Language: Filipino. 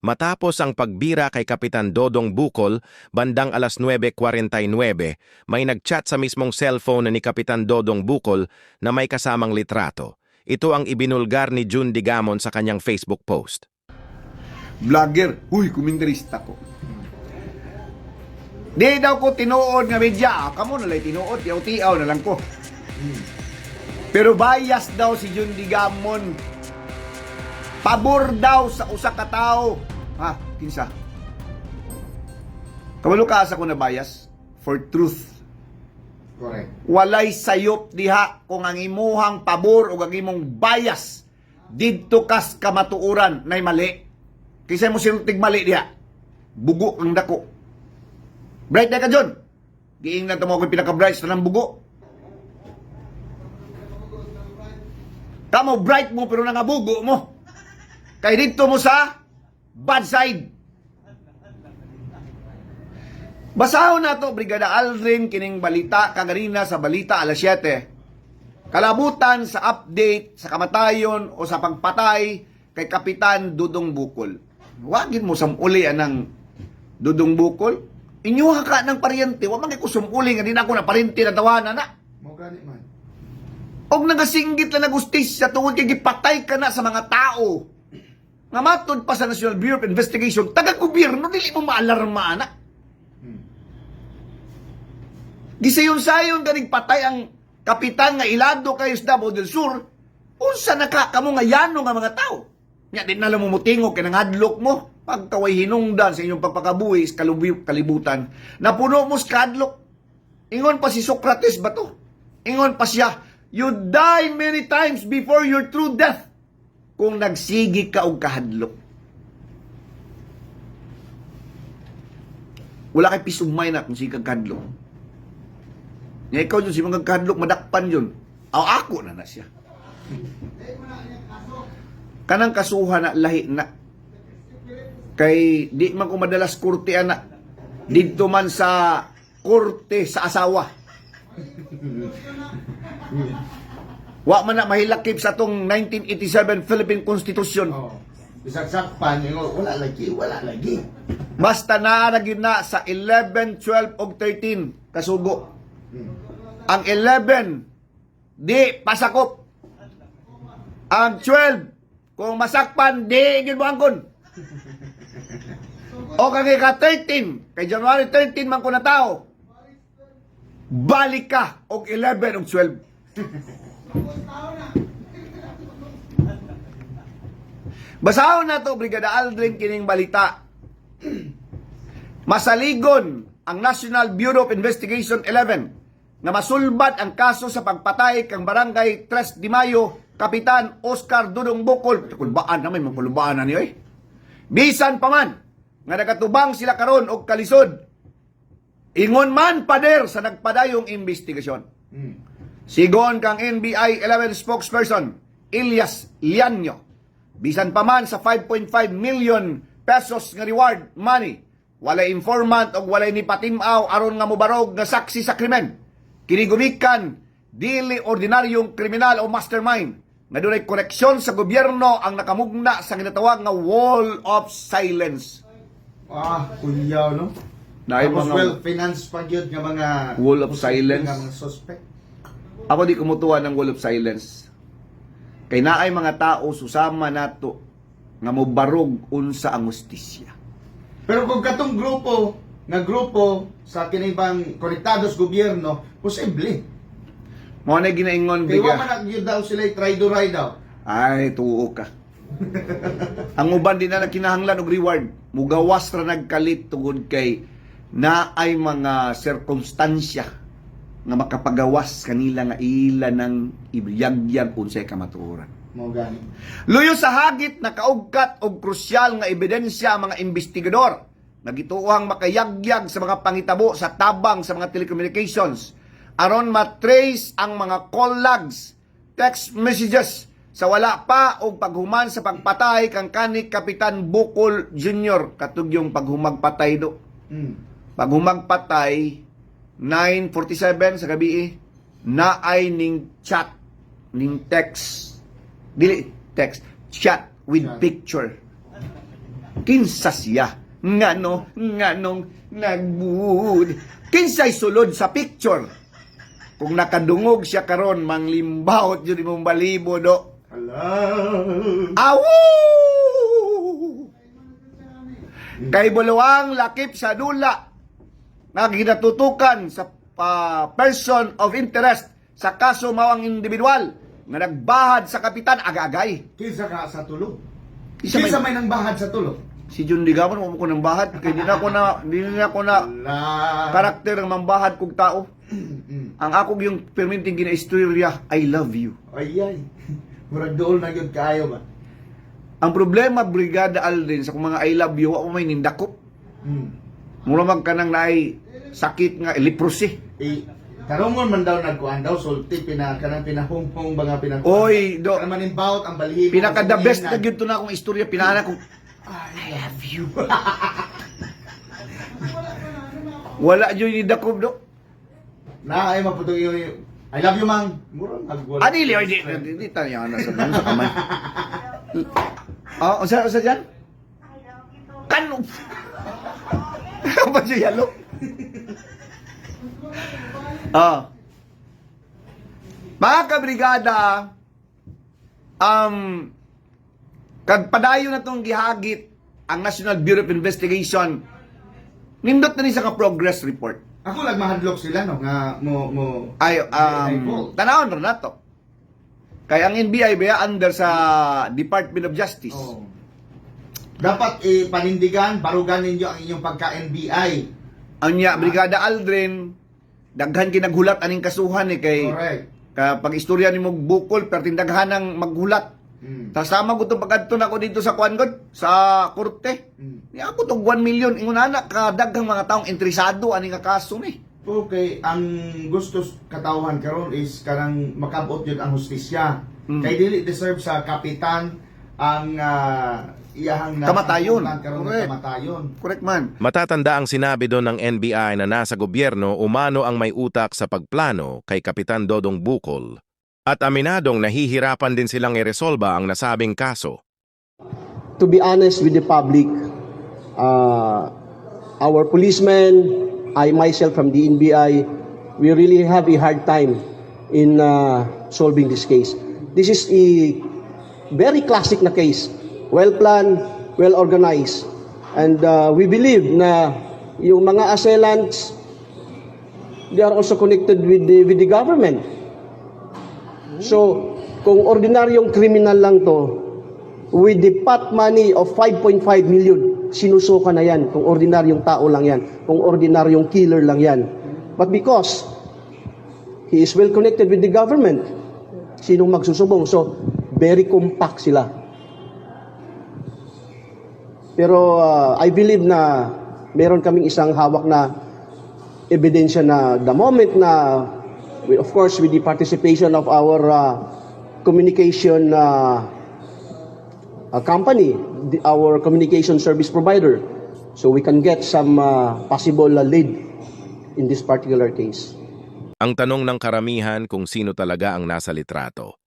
Matapos ang pagbira kay Kapitan Dodong Bukol, bandang alas 9:49, may nagchat sa mismong cellphone ni Kapitan Dodong Bukol na may kasamang litrato. Ito ang ibinulgar ni June Digamon sa kanyang Facebook post. Vlogger, huy, kumentarista ko. Di daw ko tinuod nga media. Kamo na lang tinuod, tiaw-tiaw na lang ko. Pero bias daw si June Digamon. Pabor daw sa usa ka tawo. Ha, kinsa? Kabalo ka sa ko na bias for truth. Correct. Walay sayop diha kung ang imuhang pabor o ang imong bias didto kas kamatuoran nay mali. Kaysa mo siltig mali diha. Bugo ang dako. Bright na ka, John. Giing na tamo ko pinaka-bright sa nang bugo. Kamo bright mo pero nangabugo mo. Kay dito mo sa bad side. Basahon na to, Brigada Aldrin, kining balita, kaganina sa balita alas 7. Kalabutan sa update, sa kamatayon o sa pagpatay kay Kapitan Dodong Bukol. Wagin mo samuli anang Dodong Bukol. Inyuha ka ng paryente, wa man kay ko sumuli nga din ako na paryente na tawanan na. Mo gani man. Og nagasinggit lang na gustisya tungod kay gipatay ka na sa mga tao. Nga matod pa sa National Bureau of Investigation, taga-gobyerno, dili mo maalarma na. Gisayon-sayon ganing patay ang kapitan nga ilado kayo sa Davao del Sur, unsa nakakamo nga yano nga mga tao. Nya din na lang mo mutingog kay nangadlok mo, pagkaway hinungdan sa inyong pagpakabuhi sa kalibutan, napuno mo sa kadlok. Ingon pa si Socrates ba to? Ingon pa siya, you die many times before your true death kung nagsigi ka og kahadlok. Wala kay pisumay na kung sige kag kahadlok. Nga ikaw dyan, si mga kahadlok, madakpan yun. Ako na siya. Kanang kasuhan na lahi na. Kay di man ko madalas kurte na. Dito man sa kurte sa asawa. Wa man na mahilakip sa tong 1987 Philippine Constitution. Oh. Bisag-sakpan, wala lagi. Basta naaragin na sa 11, 12, o 13 kasugo. Ang 11, di pasakop. Ang 12, kung masakpan, di igin mo angkon. O kay ka 13, kay January 13 man ko na tao, balik ka og 11 og 12. Basahon na to, Brigada Aldrin, kining balita. Masaligon ang National Bureau of Investigation 11 na masulbat ang kaso sa pagpatay kang Barangay 3 de Mayo Kapitan Oscar Dodong Bukol. Kulbaan na may kulbaan na niyo eh. Bisan pa man nga nagatubang sila karon og kalisod. Ingon man pader sa nagpadayong investigasyon. Sigon kang NBI 11 spokesperson Elias Lianyo. Bisan pa man sa 5.5 million pesos nga reward money, walay informant o walay ni patimaw aron nga mubarog nga saksi sa krimen. Kinigumikan, dili ordinaryong kriminal o mastermind nga dunay koneksyon sa gobyerno ang nakamugna sa ginatawag nga wall of silence. Kuyaw, no? Dahil Tapos mga well-finance pa yun nga mga wall of silence. nga mga suspect. Ako di kumutuwa ng wall of silence. Kay naay mga tao susama nato nga mobarog unsa ang hustisya. Pero kung katong grupo sa kinibang konektados gobyerno, posible. Mo na ginaingon Kaya biga. man nagyud daw sila traidoray daw. Ay, tuo ka. Ang uban din na kinahanglan og reward. Mugawas ra nagkalit tungod kay naay mga sirkumstansya nga makapagawas kanila nga ila ng ibiyagyag unsay kamatuoran. Mo gani. Luyo sa hagit na kaugkat og krusyal nga ebidensya ang mga investigador nagituohang makayagyag sa mga pangitabo sa tabang sa mga telecommunications aron matrace ang mga call logs, text messages sa wala pa og paghuman sa pagpatay kang kanik Kapitan Bukol Jr. katugyong paghumagpatay do. Paghumagpatay 9:47 sa gabi naay ning chat ning text dili text chat with picture kinsa siya nganong nagbud. Kinsay sulod sa picture. Kung nakadungog siya karon manglimbawot yun imong balibo do. Awu! Kay buluang lakip sa dula na ginatutukan sa person of interest sa kaso mawang individual nga nagbahad sa kapitan agagay. Kinsa ka sa tulo? Isa Kinsa may- may nang bahad sa tulo? Si John Ligawan mo ko ng bahad kay di na ako na karakter ng mambahad kog tao. Ang ako yung perminting ginaistorya, I love you. Ay. Murag dool na yun kaayo ba? Ang problema, Brigada Aldrin, sa kung mga I love you, ako may nindakop. Mura mag ka nang naay sakit nga, leprosy. Karungon man daw nagkuhan daw, sulti, kanang pinahunghong ba nga pinagkuhan. Oy, do, Kanang manimbawt ang balihibo. pinaka the sa best kuhingan. na yun na akong istorya, pinana kong, I love you. Wala yun nindakop, do. Na ay maputong yun. I love you, mang. Murang nagwala. Adili, hindi tayo na sa kamay. Usa dyan? Kano? Apa siya yalo? Mga kabrigada, kag padayo na tong gihagit ang National Bureau of Investigation, nindot na ni sa ka-progress report. Ako lang mahadlok sila, no? Nga mo Ay, fault. tanawon rin na to. Kaya ang NBI ba under sa Department of Justice. Oh. Dapat panindigan, barugan ninyo ang inyong pagka-NBI. Anya, Brigada Aldrin, daghan kinaghulat aning kasuhan kay Correct. kapag istorya ni mo bukol perting daghan ang maghulat. Tas sama ko itong pagkadto na ko dito sa Kuangod, sa korte. Ni ako tong 1 million ingon ana ka daghang mga taong interesado ani nga kaso ni. Okay, ang gusto katawhan karon is karang makabot yun ang hustisya. Kay dili deserve sa kapitan ang iyahang Kamatayon. karon Correct. nga kamatayon. Correct man. Matatanda ang sinabi doon ng NBI na nasa gobyerno umano ang may utak sa pagplano kay Kapitan Dodong Bukol. At aminadong nahihirapan din silang iresolba ang nasabing kaso. To be honest with the public, our policemen, I myself from the NBI, we really have a hard time in solving this case. This is a very classic na case. Well planned, well organized. And we believe na yung mga assailants, they are also connected with the government. So, kung ordinaryong criminal lang to, with the pot money of 5.5 million, sinusuka na yan. Kung ordinaryong tao lang yan. Kung ordinaryong killer lang yan. But because he is well connected with the government, sinong magsusubong? So, very compact sila. Pero I believe na meron kaming isang hawak na ebidensya na the moment na of course, with the participation of our communication company, our communication service provider, so we can get some possible lead in this particular case. Ang tanong ng karamihan kung sino talaga ang nasa litrato.